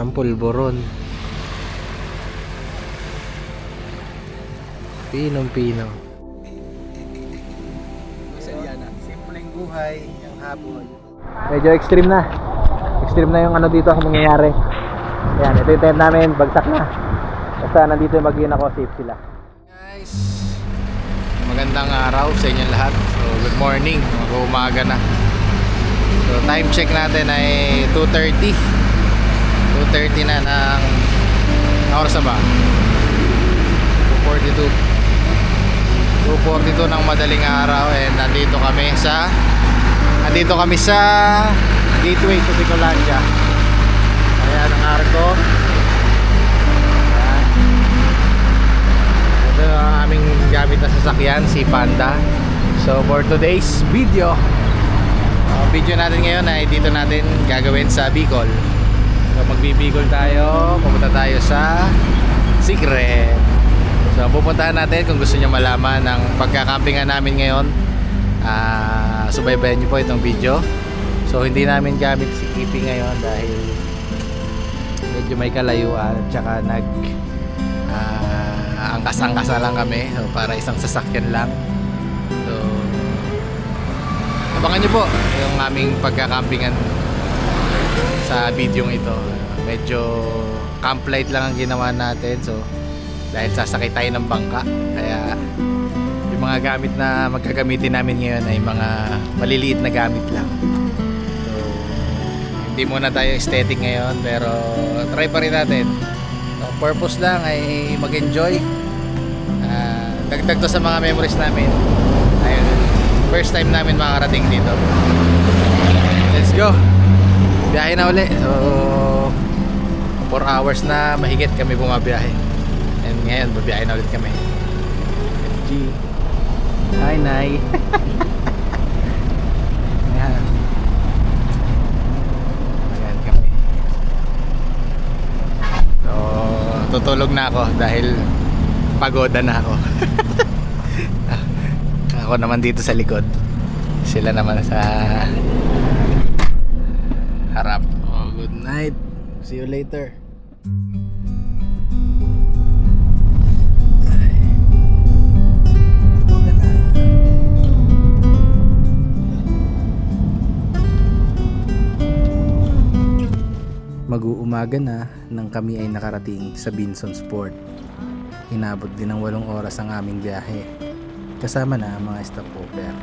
ng pulburon. Pinong-pino. Simpleng buhay ng hapon. Medyo extreme na. Extreme na yung ano dito ang nangyayari. Ayan, ito yung tent namin, bagsak na. Basta nandito yung mag-in ako, safe sila. Guys, magandang araw sa inyong lahat. So, good morning, mag-umaga na. So, time check natin ay 2:30. 2:30 na ng oras na ba? 2:42 ng madaling araw, and nandito kami sa Gateway to Bicolandia. Ayan ang arko. Ayan. Ito ang aming gamit na sasakyan, si Panda. So for today's video, video natin ngayon ay dito natin gagawin sa Bicol. So magbibicol tayo, pupunta tayo sa Secret. So pupuntahan natin kung gusto nyo malaman ng pagkakampingan namin ngayon. Subaybayan nyo po itong video. So hindi namin gamit si Kipi ngayon dahil medyo may kalayuan at saka angkas-angkas na lang kami. So para isang sasakyan lang. So abangan nyo po yung aming pagkakampingan sa video ito. Medyo camp light lang ang ginawa natin. So dahil sasakay tayo ng bangka, kaya yung mga gamit na magkagamitin namin ngayon ay mga maliliit na gamit lang. So hindi muna tayo aesthetic ngayon, pero try pa rin natin. So, purpose lang ay mag-enjoy. Dagdag to sa mga memories namin. Ayun, first time namin makarating dito. Let's go, biyahe na uli. So 4 hours na mahigit kami bumabiyahe. And ngayon, babiyahin na ulit kami. FG. Hi, Nay. Ayan. Ayan kami. So, tutulog na ako dahil pagoda na ako. Ako naman dito sa likod. Sila naman sa harap. Oh, good night. See you later. Mag-uumaga na nang kami ay nakarating sa Binson Sport. Inabot din ng 8 oras ang aming biyahe, kasama na ang mga stopover.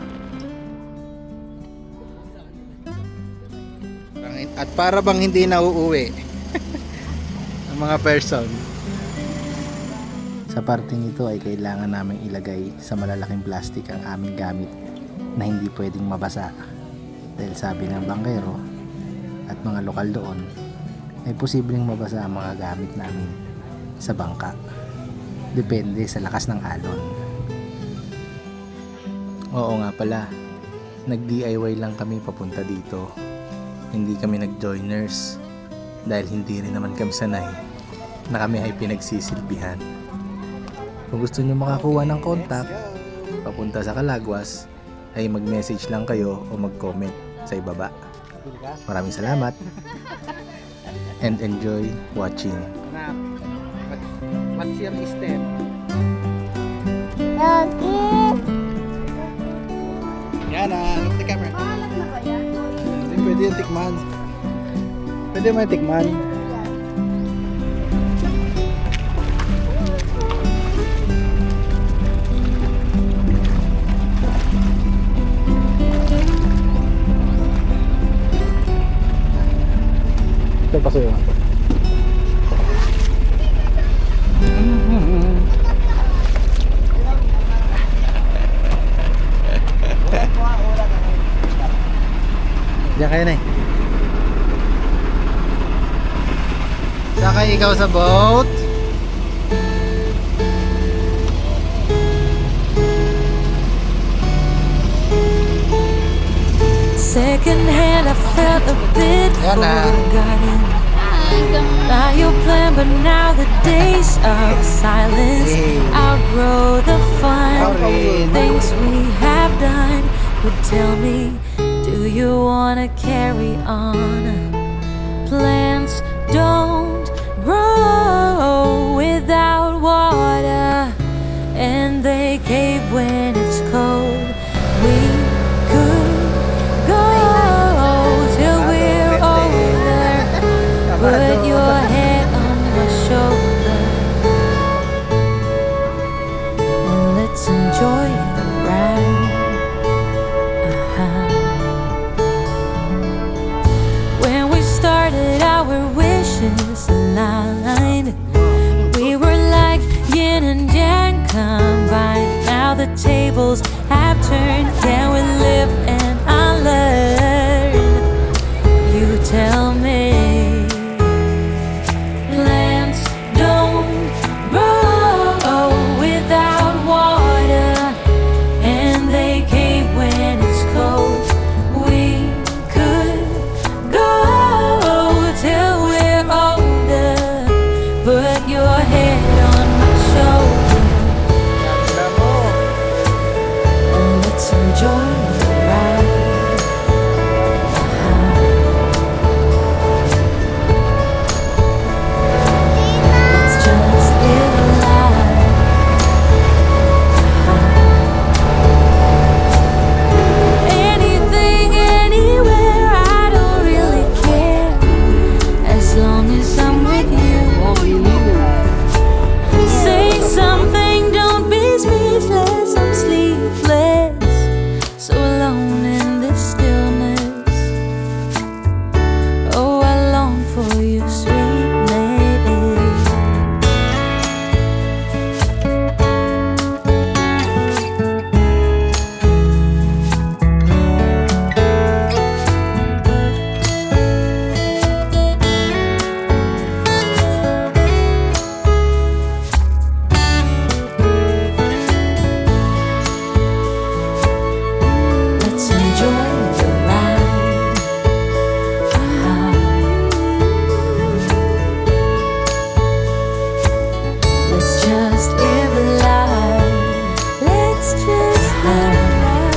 At para bang hindi na uuwi ang mga person. Sa parting ito ay kailangan naming ilagay sa malalaking plastic ang aming gamit na hindi pwedeng mabasa, dahil sabi ng bangkero at mga lokal doon ay posibleng mabasa ang mga gamit namin sa bangka. Depende sa lakas ng alon. Oo nga pala, nag-DIY lang kami papunta dito. Hindi kami nag-joiners dahil hindi rin naman kami sanay na kami ay pinagsisilbihan. Kung gusto nyo makakuha ng contact papunta sa Calagwas, ay mag-message lang kayo o mag-comment sa ibaba. Maraming salamat and enjoy watching. What's your step? Yan na, look the camera. Hindi pwede yung tikman. Pwede mo yung tikman. Ito pa sa'yo. Diyan kayo na eh. Sakay ikaw sa boat. Second hand, I felt a bit Yan na. forgotten by your plan, but now the days of silence outgrow the fun. Things we have done would tell me, do you wanna carry on? Plans don't the tables have turned. Can we live and unlearn? You tell me. Plants don't grow without water, and they cave when it's cold. We could go till we're older. Put your head on my shoulder and let's enjoy the ride. Let's just live alive. Anything, anywhere, I don't really care, as long as I'm with you. Say something, don't be speechless. I'm sleepless, so alone in this stillness. Oh, I long for you, sweetness. Let's enjoy the ride. Let's just live alive. Let's just live alive.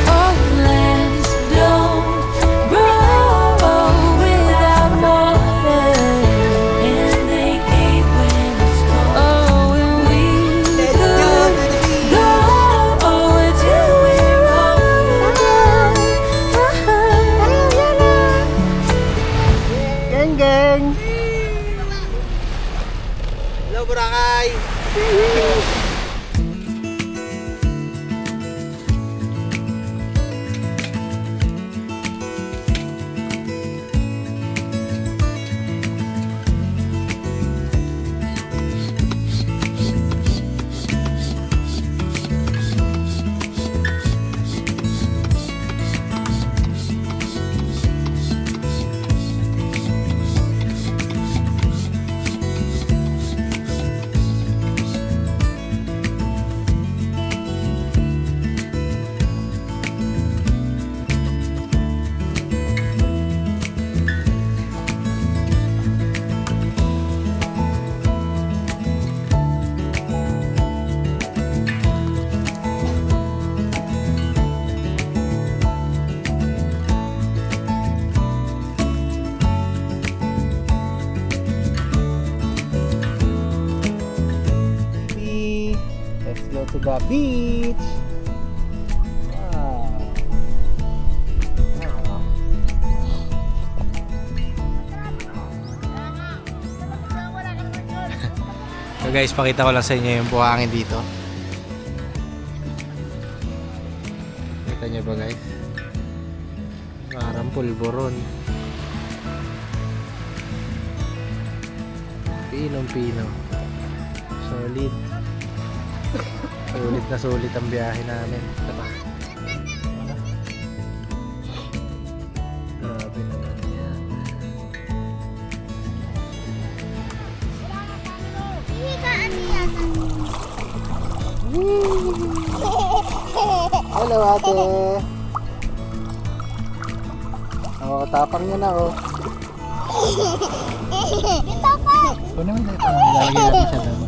Oh, plants don't grow without water, and they cave when it's cold. Oh, and we could go till we're older. Geng, geng! Hello, Boracay! Let's go to the beach! Wow! So guys, pakita ko lang sa inyo yung buhangin dito. Kita nyo ba guys? Parang pulburon. Pinong-pino. Solid. Sulit na sulit ang biyahe namin. Tara. Grabe naman yan. Hello, ate! Oh, tapang niya na, oh. Kunin mo dito. Lalagyan natin siya doon.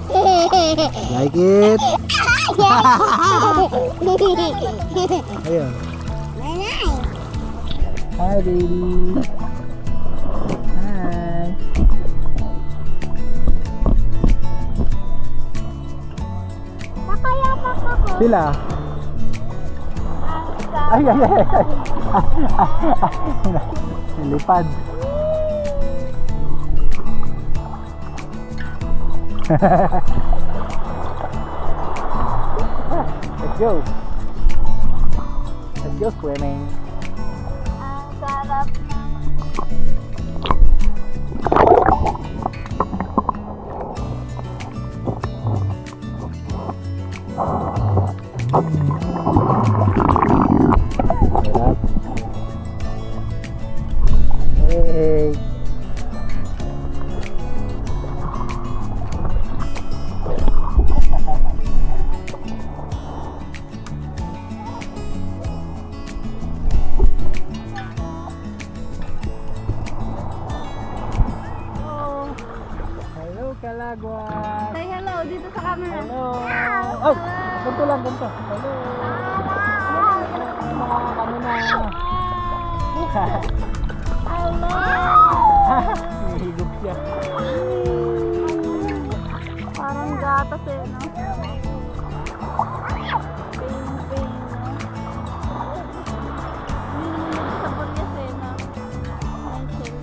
Like it! Ayun. Hi, baby! Hi! Sila? Ay, ay, ay, ay. Lipad. Let's go. Let's go swimming. Ang sarap ng Kalagwas. Say hello dito sa camera. Hello. Oh, ganito lang, ganito. Hello. Mga kami na. Hello. Hihigop siya. Parang gatas eh, no? Pain, no? Sa Burias eh, no? Ay, chill.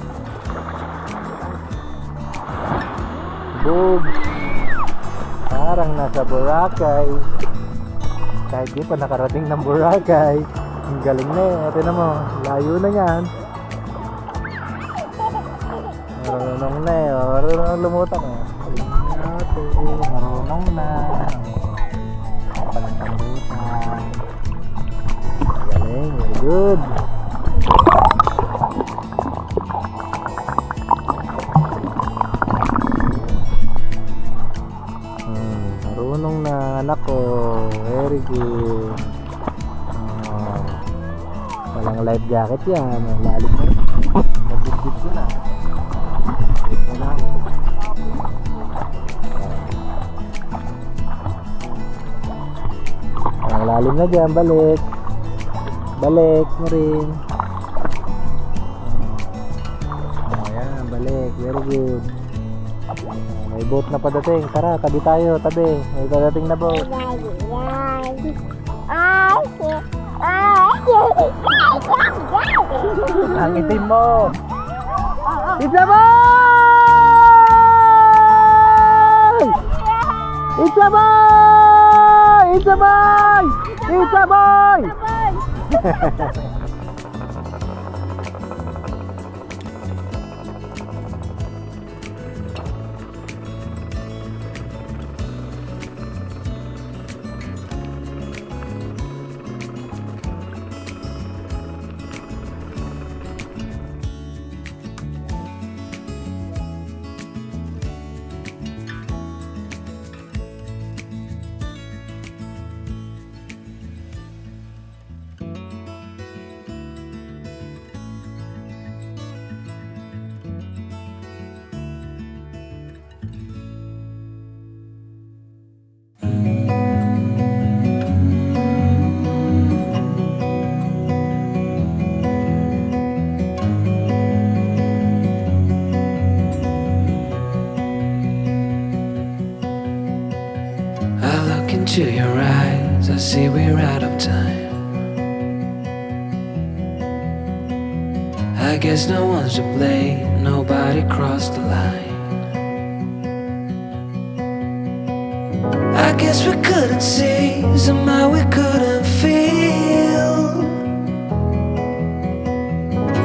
Boom! Parang nasa Boracay. Kahit di pa nakarating ng Boracay. Ang galing na eh. Ito na mo, layo na yan. Marunong na eh. Marunong lumutak eh. Marunong na. Palang tambutan. Galing, very good. Marunong na anak ko. Very good. Walang life jacket yan. Lalim na rin. Nabitbit ko na. Wala. Ang lalim na dyan. Balik. Balik mo rin. Ayan. Balik. Very good. May boat na padating. Tara, tabi tayo. Tabi. May padating na boat. Ang itim mo. It's a boy! It's a boy! It's a boy! It's a boy! Into your eyes, I see we're out of time. I guess no one's to blame, nobody crossed the line. I guess we couldn't see, somehow we couldn't feel.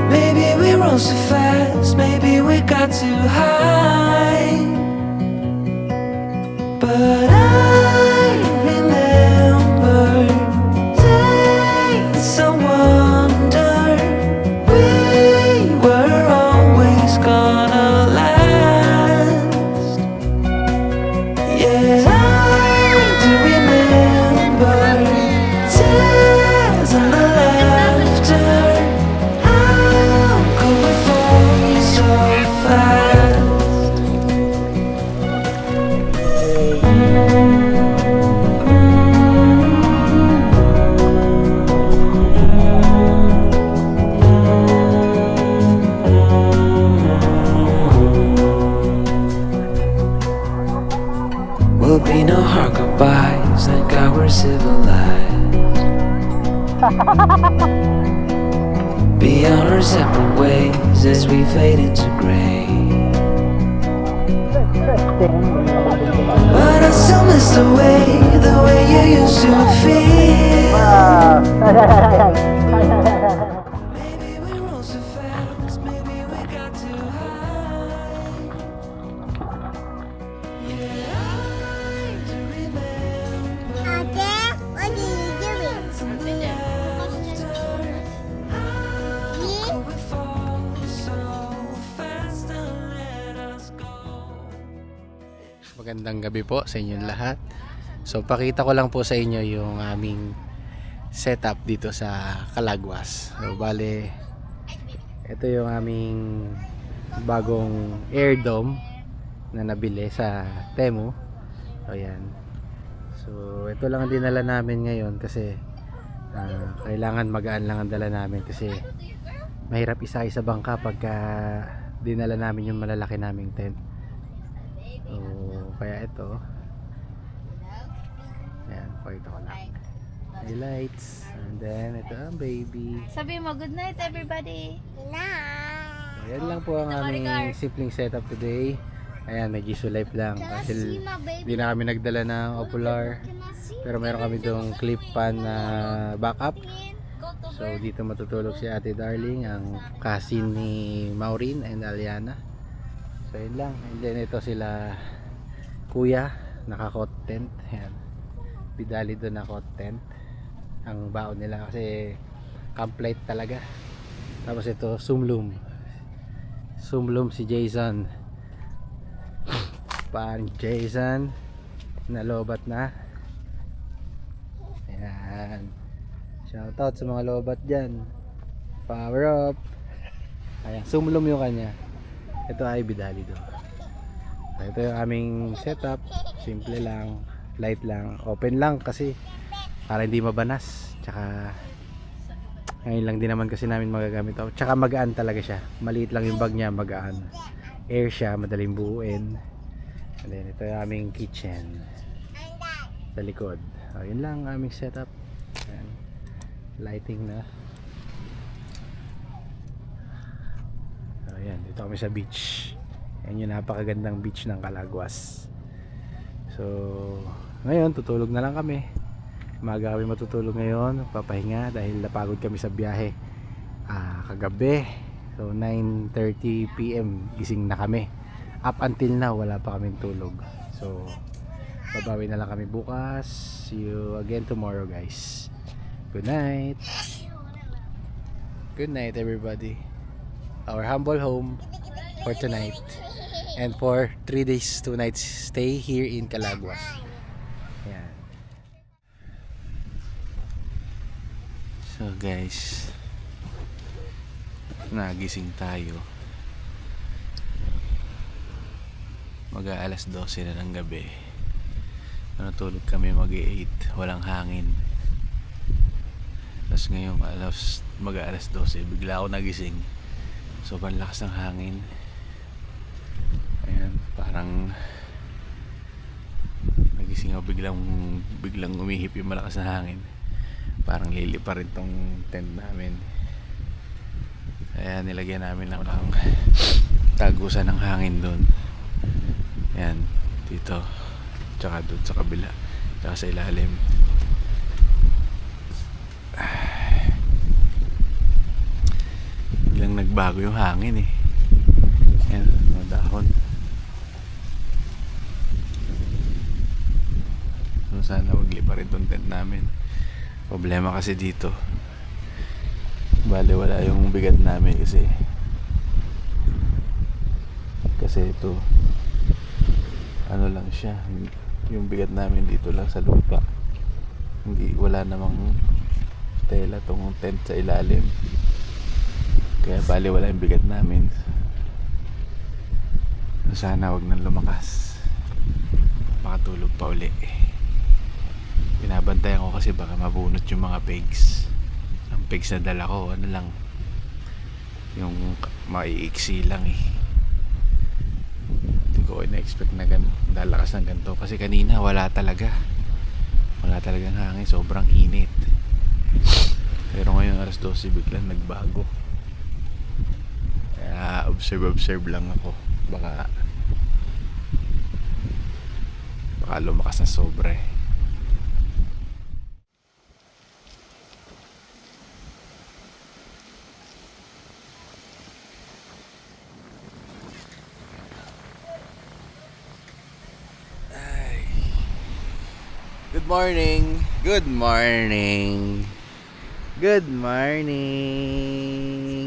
Maybe we rose too fast, maybe we got too high. But I remember days I wonder we were always gonna last. Yeah, I do remember tears and the laughter. How could we fall so fast? Will be no hard goodbyes, thank God we're civilized. Be on our separate ways as we fade into gray. But I still miss the way you used to feel. Maybe we rose too fast, maybe we got too high. Yeah, I do remember. Ate, what are you doing? How we fall so fast and let us go. Magandang gabi po sa inyong lahat. So pakita ko lang po sa inyo yung aming setup dito sa Calagwas. So bale, ito yung aming bagong air dome na nabili sa Temu. So yan. So ito lang ang dinala namin ngayon kasi kailangan magaan lang ang dala namin kasi mahirap isa sa bangka pagka dinala namin yung malalaki naming tent. So kaya ito. Ayan, pakita ko lang. Highlights. And then ito ang baby. Sabi mo, good night everybody. Ayan lang po ang aming simpleng setup today. Ayan, may Jisoo Life lang. Kasi hindi na kami nagdala ng Opular. Pero meron kami itong clip pan na backup. So dito matutulog si Ate Darling, ang cousin ni Maureen and Aliana. So yun lang. And then ito sila Kuya, naka-cot tent. Ayan. Bidali doon na cot tent. Ang baon nila kasi camp light talaga. Tapos ito Sumlum si Jason, pan Jason nalobat na. Ayan, shoutout sa mga lobat dyan, power up. Ayan, Sumlum yung kanya. Ito ay Bidali doon. Ito yung aming setup, simple lang, light lang, open lang kasi para hindi mabanas. Tsaka ngayon lang din naman kasi namin magagamit ito. Tsaka magaan talaga siya. Maliit lang yung bag niya, magaan. Air siya, madaling buuin. And then ito yung aming kitchen sa likod. Yun lang ang aming setup. Ayan. Lighting na. Ayan, dito kami sa beach. Ayan yung napakagandang beach ng Calaguas. So ngayon tutulog na lang kami. Umaga kami matutulog ngayon, papahinga dahil napagod kami sa biyahe kagabi. So 9:30 PM gising na kami. Up until now wala pa kaming tulog. So babawi na lang kami bukas. See you again tomorrow, guys. Good night. Good night everybody. Our humble home for tonight and for 3 days 2 nights stay here in Calaguas. Yan. So guys, nagising tayo. Mag-aalas 12 na ng gabi. Natulog kami mag-8, walang hangin. Tapos ngayong mag-aalas 12, bigla ako nagising. Sobrang lakas ng hangin. Ayan, parang nagising ako, biglang umihip yung malakas na hangin. Parang lilipa rin tong tent namin. Kaya nilagyan namin ng tagusan ng hangin doon. Ayan, dito. Tsaka doon sa kabila. Tsaka sa ilalim. Biglang nagbago yung hangin eh. Ayan, mga dahon. So sana maglipa rin tong tent namin. Problema kasi dito, bale wala yung bigat namin kasi ito ano lang siya, yung bigat namin dito lang sa lupa, hindi, wala namang tela tong tent sa ilalim, kaya bale wala yung bigat namin. Sana wag nang lumakas, makatulog pa uli. Binabantayan ko kasi baka mabunot yung mga pegs. Ang pegs na dala ko, ano lang, yung maiiksi lang eh. Hindi ko na-expect na dalakas ng ganito. Kasi kanina wala talagang hangin, sobrang init. Pero ngayon alas 12 biglang nagbago. Kaya observe lang ako. Baka lumakas na sobra eh. Good morning. Good morning. Good morning.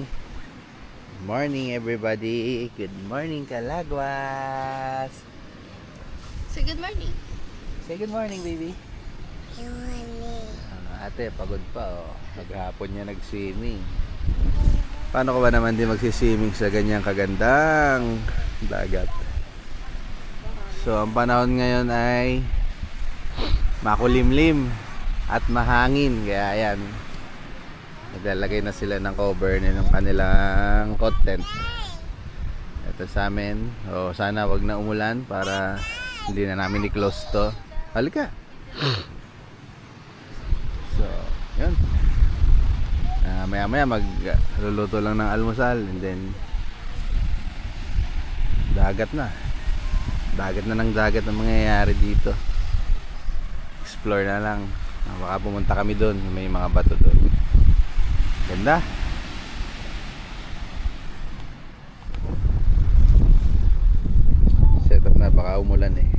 Good morning everybody. Good morning Calaguas. Say good morning. Say good morning baby. Good morning. Ate pagod pa oh. Maghapon niya nag-swimming. Paano ko ba naman din magsiswimming sa ganyang kagandang dagat? So ang panahon ngayon ay makulimlim at mahangin, kaya ayan, naglalagay na sila ng cover ng kanilang content. Ito sa amin, sana wag na umulan para hindi na namin i-close to. Halika. So yun, maya maya magluluto lang ng almusal, and then dagat na ng dagat ang mangyayari dito. Explore na lang. Baka pumunta kami doon, may mga bato doon. Ganda. Set up na, baka umulan eh.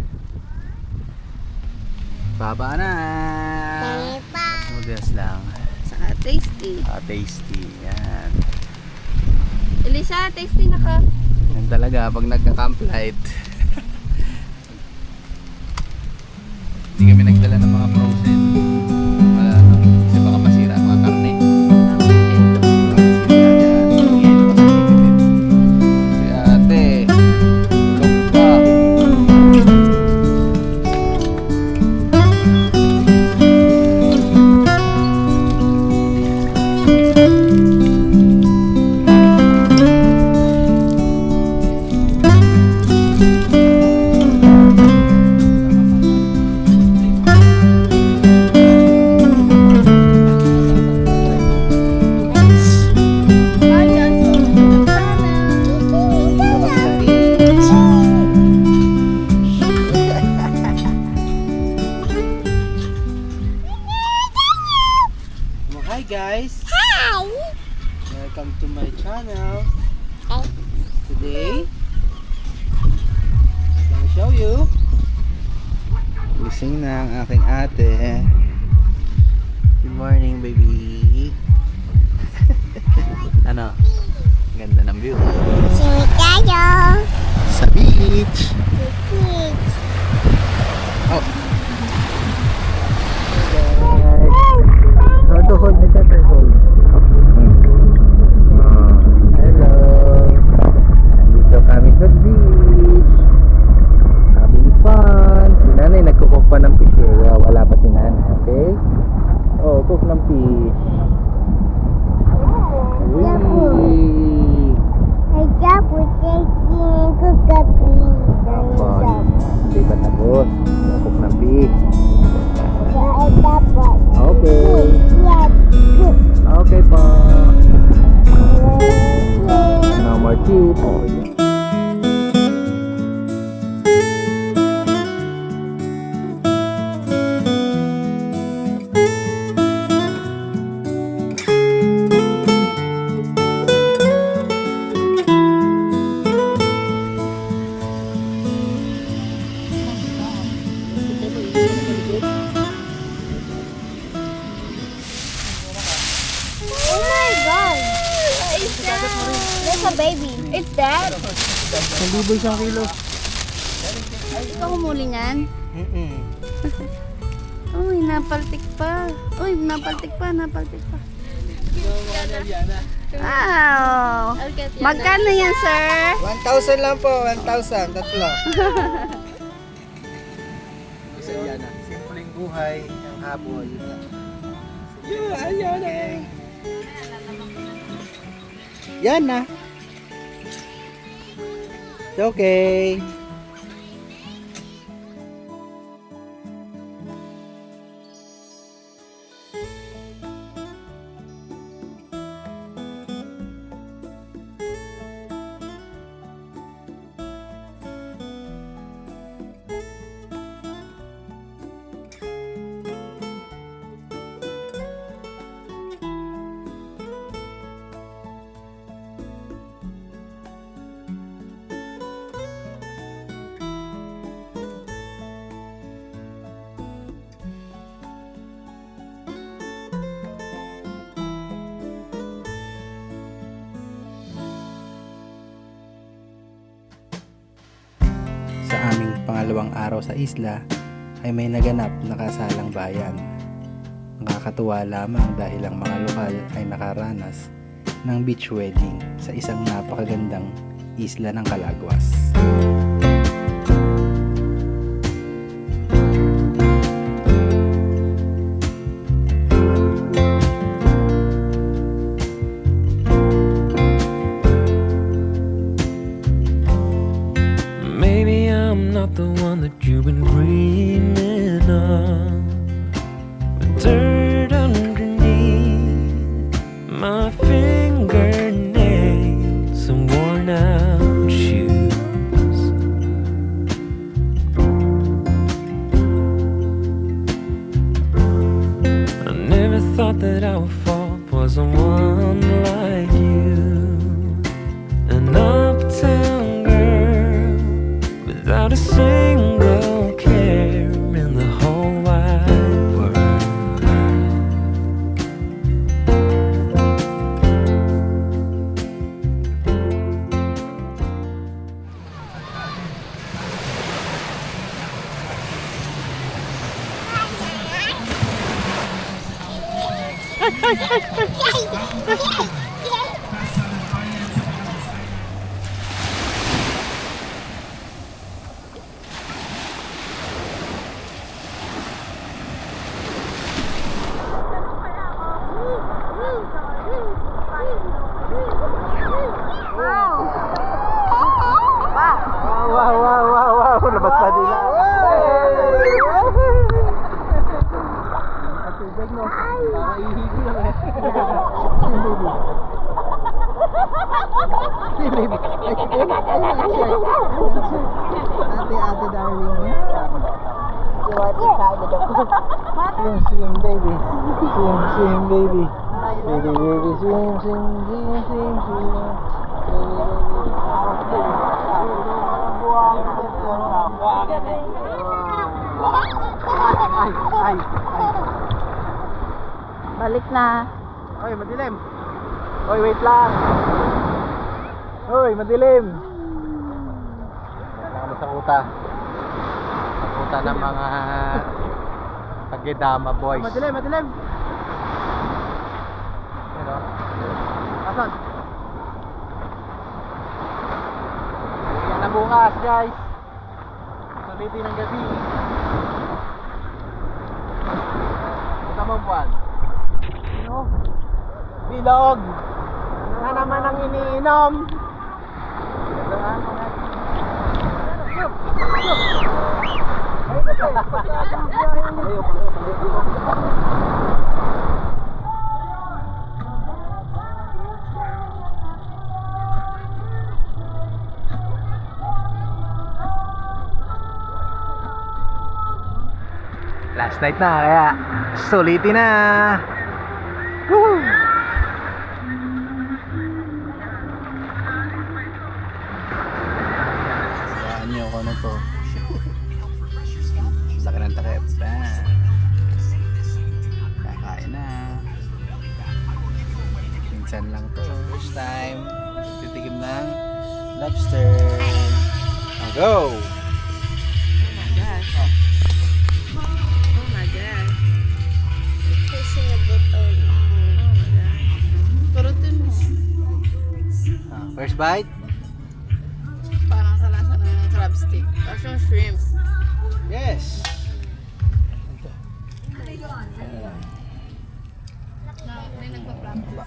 Baba na. Noodles lang. Saka tasty. Tasty. Yan. Elisa, tasty na ka. Yan talaga pag nagka-camp light. Hindi kami nagdala ng mga frozen. Kasi baka masira ang mga karne. Si ate, tulog pa. Hi guys! Welcome to my channel. Today, I'm gonna show you. Gising na ang aking ate. Good morning, baby. Ano? Ganda ng view. Sa beach. Oh. How to hold the cutter hold? Hello. Dito kami sa beach. Having fun. Si nanay nagkukok pa ng fish. Wala pa si nanay, okay? Oh, cook ng fish. Wee! Hindi ba tapos? Cook ng fish. Okay. Okay po. No more chips. Oh my God! It's that? That's a baby. It's that? 1,000 isang kilo. Ikaw humuli niyan? Uy, napaltik pa. Uy, napaltik pa. Wow! Magkano yan, sir? 1,000 lang po, 1,000, tatlo. Simpleng buhay, ang habol. Yan na. It's okay. Sa aming pangalawang araw sa isla ay may naganap na kasalang bayan. Nakakatuwa lamang dahil ang mga lokal ay nakaranas ng beach wedding sa isang napakagandang isla ng Calaguas. my fingernails and worn out shoes. I never thought that I would fall for someone like you. An uptown girl without a single care in the whole wide world. Wow, labas pa nila. Ate darling. Swim baby. Swim baby. Baby swim. Balik na. Hoy, madilim. Hoy, wait lang. Hoy, madilim. Kami sa kuta. Sa kuta ng mga Tagedama boys. Madilim. Pero, Asan? Yan na bukas, guys. Sulitin ng gabi. Ito mong buwan. Ano? Bilog. Na naman ang iniinom. last night na, kaya sulitin na. Woo! Saan nyo ako na to? Laki ng takip. Kakain na. Minsan lang to. First time titikim ng lobster. Go! First bite? Parang sa lasa ng crab stick. Tapos yung shrimp. Yes! May nagpa-practice na.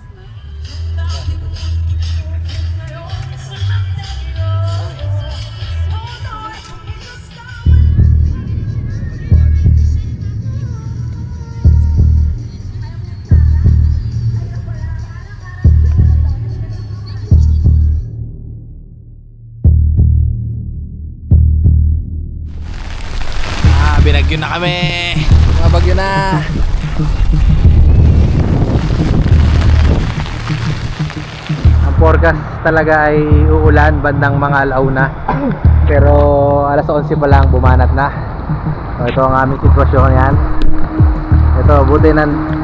Binagyo na kami. Mga bagyo na. Ang forecast talaga ay uulan bandang mga alauna. Pero alas 11 pa lang bumanat na. So, ito ang aming sitwasyon yan. Ito,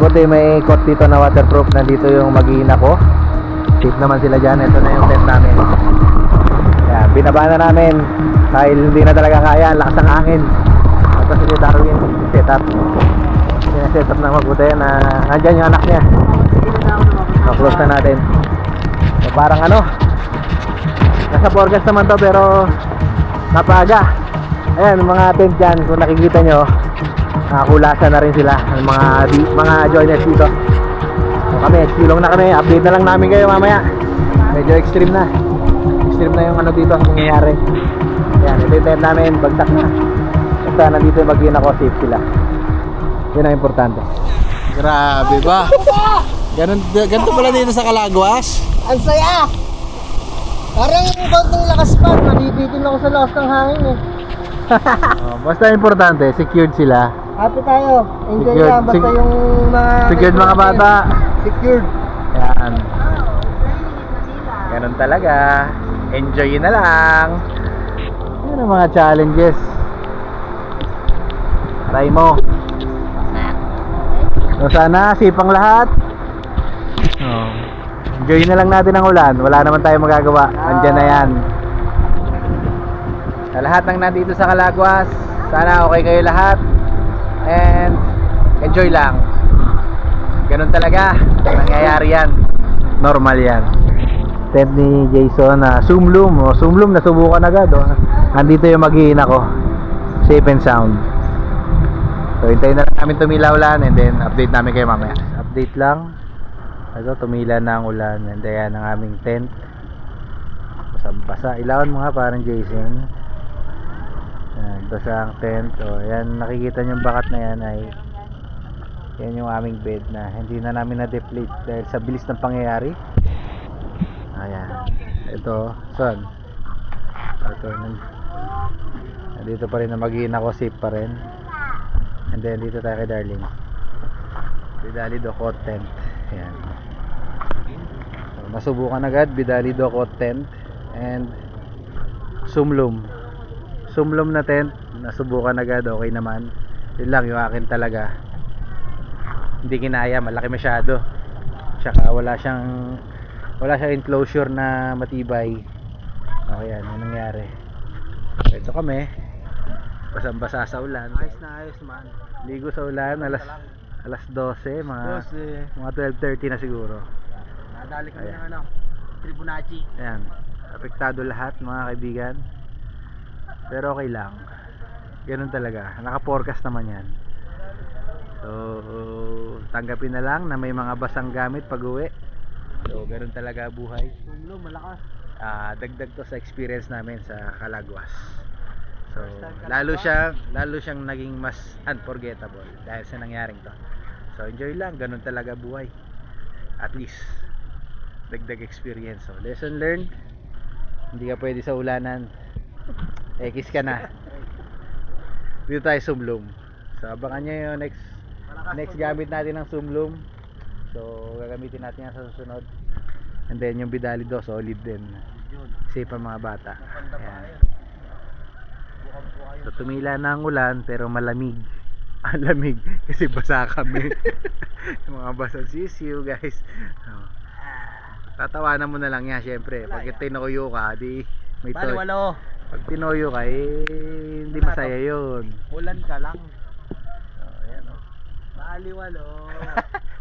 buti may coat dito na waterproof. Nandito yung mag-iina ko. Safe naman sila dyan. Ito na yung tent namin. Yan, binaba na namin dahil hindi na talaga kaya. Lakas ng hangin. Ito si Darwin, setup. Sinesetup na mabuti na nandyan yung anak niya. Na-close na natin. So, parang ano, nasa forecast naman to pero napaaga. Ayan, mga tent dyan, kung nakikita nyo, nakakulasan na rin sila ng mga joiners dito. So, kami, silong na kami. Update na lang namin kayo mamaya. Medyo extreme na. Extreme na yung ano dito, nangyayari. Ayan, ito yung tent namin, bagsak na. Basta nandito yung mag-iina ko, safe sila. Yun ang importante. Grabe ba? Ganito pala dito sa Calaguas. Ang saya! Parang konting lakas pa. Nalibitin ako sa lakas ng hangin eh. Basta importante, secured sila. Happy tayo. Enjoy Secured. lang. Basta yung mga... Secured mga bata. Secured. Yan. Ganun talaga. Enjoy na lang. Yan ang mga challenges. Try mo. So sana sipang lahat. Oh. Enjoy na lang natin ang ulan. Wala naman tayong magagawa. Andyan na yan. Sa lahat ng nandito sa Calaguas, sana okay kayo lahat. And enjoy lang. Ganun talaga. Nangyayari yan. Normal yan. Tent ni Jason na Sumlum. Sumlum nasubukan agad. Andito yung mag-iina ko. Safe and sound. So hintayin na lang namin tumila ulan. And then update namin kayo mamaya. Update lang. Ito tumila na ang ulan. And ayan ang aming tent. Basang-basa. Ilawan mo nga parang Jason. Ayan, basa ang tent. O ayan, nakikita nyo yung bakat na yan ay yan yung aming bed na hindi na namin na-deplete dahil sa bilis ng pangyayari. Ayan. Ito, son. Ito, nandito pa rin na mag-iina ko, safe pa rin. And then dito tayo kay Darling. Bidali Docot tent. Ayan. So, nasubukan agad Bidali Docot tent and Sumlum. Sumlum na tent, nasubukan agad, okay naman. Yun lang, yung akin talaga hindi kinaya, malaki masyado. Tsaka wala siyang enclosure na matibay. Okay, yan, yung nangyari. Ito kami, basang-basa sa ulan. Ayos na ayos man. Ligo sa ulan, alas 12, mga 12:30 na siguro. Nadali kami Ayan. ng ano, Tribunacci. Ayan, apektado lahat mga kaibigan. Pero okay lang. Ganun talaga. Naka-forecast naman yan. So, tanggapin na lang na may mga basang gamit pag uwi. So, ganun talaga buhay. Sumlo, malakas. Dagdag to sa experience namin sa Calaguas. So, lalo siyang naging mas unforgettable dahil sa nangyaring to. So, enjoy lang. Ganun talaga buhay. At least, dagdag experience. So, lesson learned. Hindi ka pwede sa ulanan. Ekis ka na. Dito tayo Sumlum. So abangan nyo yung next gamit natin ng Sumlum. So gagamitin natin yan sa susunod. And then yung Bidali do solid din. Safe ang mga bata. Ayan. So tumila na ang ulan pero malamig. Ang lamig kasi basa kami. Yung mga basang sisiw guys. Tatawanan mo na lang yan syempre. Pag tinuyo ka di may toy. Baliwalo. Pag tinoyo ka, hindi masaya yun. Ulan ka lang. Ayan o. Baliwalo.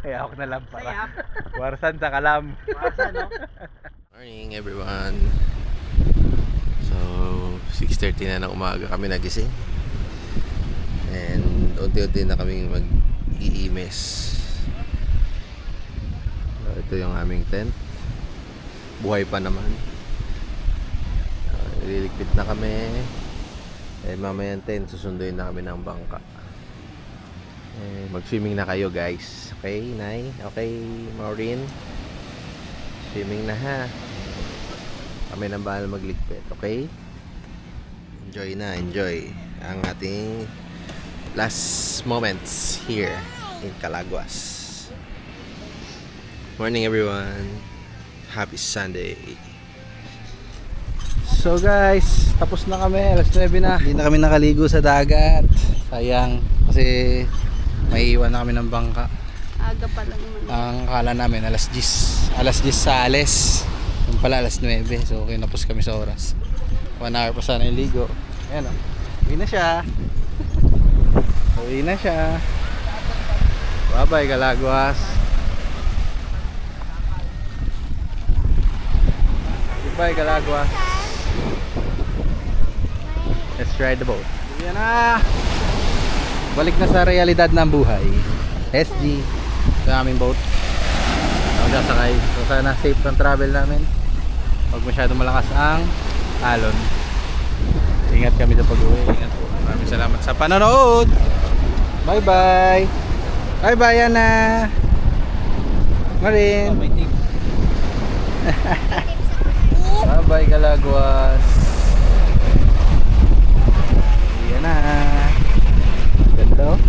Kaya ako na lang para. Sayak. Warsan sa kalam. Masa no? Morning everyone. So 6:30 na ng umaga kami nagising. And unti-unti na kaming mag-iimes. So, ito yung aming tent. Buhay pa naman. Lilikpit na kami. Mamaya tent susunduin na kami ng bangka. Mag-swimming na kayo guys. Okay, Nay? Okay, Maureen? Swimming na ha. Kami nang bahala magligpit, okay? Enjoy na, enjoy ang ating last moments here in Calaguas. Morning everyone. Happy Sunday. So guys, tapos na kami. Alas 9 na. Hindi na kami nakaligo sa dagat. Sayang. Kasi may iwan na kami ng bangka. Aga pa lang naman. Ang kala namin alas 10. Alas 10 sa alas. Yung pala alas 9. So kinapos kami sa oras. 1 hour pa sana yung ligo. Ayan o. Uwi na siya. Uwi na siya. Bye bye Calaguas. Goodbye Calaguas. Let's ride the boat. Yan na. Balik na sa realidad ng buhay. SG. Ito ang aming boat. Ako sasakay. So sana safe ang travel namin. Huwag masyado malakas ang alon. Ingat kami sa pag-uwi. Ingat po. Maraming salamat sa panonood. Bye bye. Bye bye Yana. Marin! Bye-bye, Calagwas! Yan na! Ganda oh!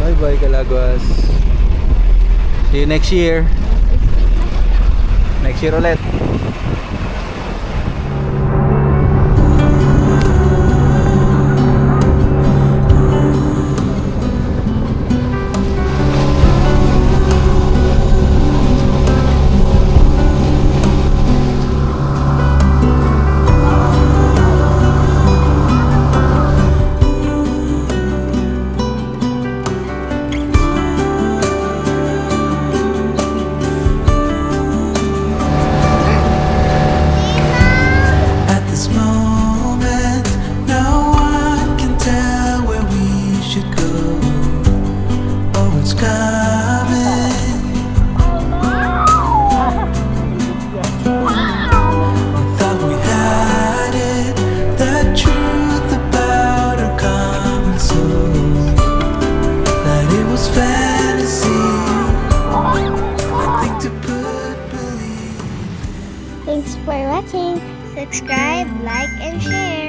Bye-bye, Calagwas! See you next year! Next year ulit! At this moment, no one can tell where we should go or what's coming. Thought we had it, the truth about our common soul, that it was fantasy, nothing to put belief. Thanks for watching. Subscribe, like, and share.